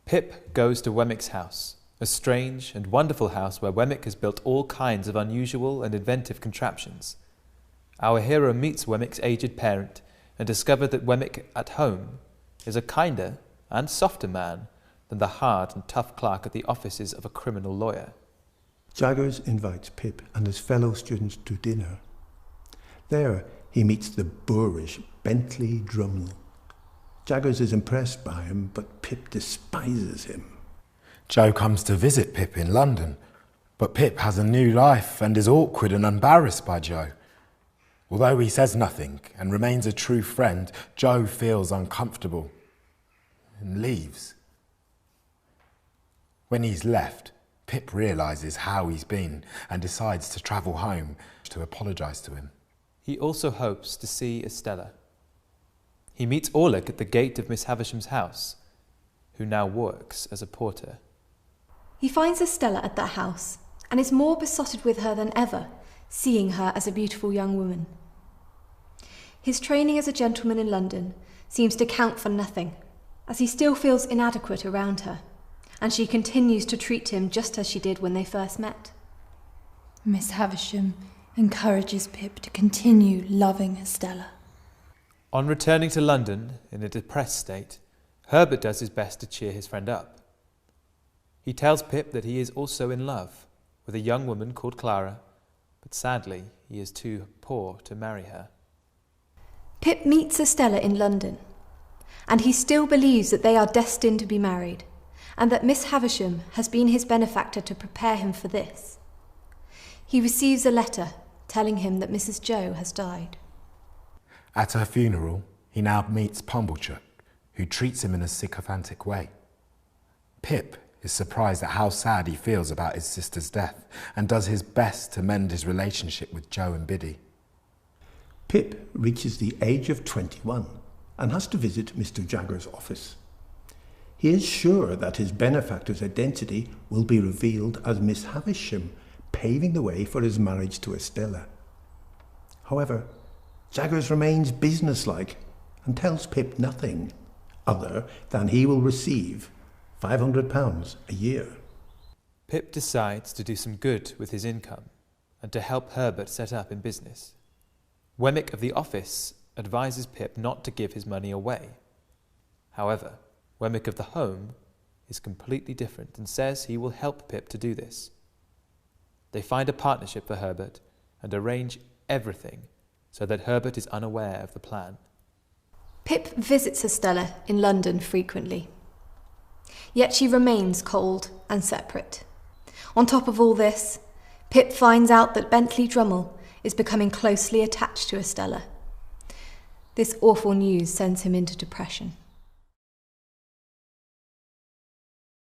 Pip goes to Wemmick's house, a strange and wonderful house where Wemmick has built all kinds of unusual and inventive contraptions. Our hero meets Wemmick's aged parent and discovers that Wemmick at home is a kinder and softer man than the hard and tough clerk at the offices of a criminal lawyer. Jaggers invites Pip and his fellow students to dinner. There he meets the boorish Bentley Drummle. Jaggers is impressed by him, but Pip despises him. Joe comes to visit Pip in London, but Pip has a new life and is awkward and embarrassed by Joe. Although he says nothing and remains a true friend, Joe feels uncomfortable and leaves. When he's left, Pip realises how he's been and decides to travel home to apologise to him. He also hopes to see Estella. He meets Orlick at the gate of Miss Havisham's house, who now works as a porter. He finds Estella at that house and is more besotted with her than ever, seeing her as a beautiful young woman. His training as a gentleman in London seems to count for nothing, as he still feels inadequate around her, and she continues to treat him just as she did when they first met. Miss Havisham encourages Pip to continue loving Estella. On returning to London in a depressed state, Herbert does his best to cheer his friend up. He tells Pip that he is also in love with a young woman called Clara, but sadly he is too poor to marry her. Pip meets Estella in London, and he still believes that they are destined to be married, and that Miss Havisham has been his benefactor to prepare him for this. He receives a letter telling him that Mrs. Joe has died. At her funeral, he now meets Pumblechook, who treats him in a sycophantic way. Pip is surprised at how sad he feels about his sister's death and does his best to mend his relationship with Joe and Biddy. Pip reaches the age of 21 and has to visit Mr. Jaggers' office. He is sure that his benefactor's identity will be revealed as Miss Havisham, paving the way for his marriage to Estella. However, Jaggers remains businesslike and tells Pip nothing other than he will receive £500 a year. Pip decides to do some good with his income and to help Herbert set up in business. Wemmick of the office advises Pip not to give his money away. However, Wemmick of the home is completely different and says he will help Pip to do this. They find a partnership for Herbert and arrange everything so that Herbert is unaware of the plan. Pip visits Estella in London frequently, yet she remains cold and separate. On top of all this, Pip finds out that Bentley Drummle is becoming closely attached to Estella. This awful news sends him into depression.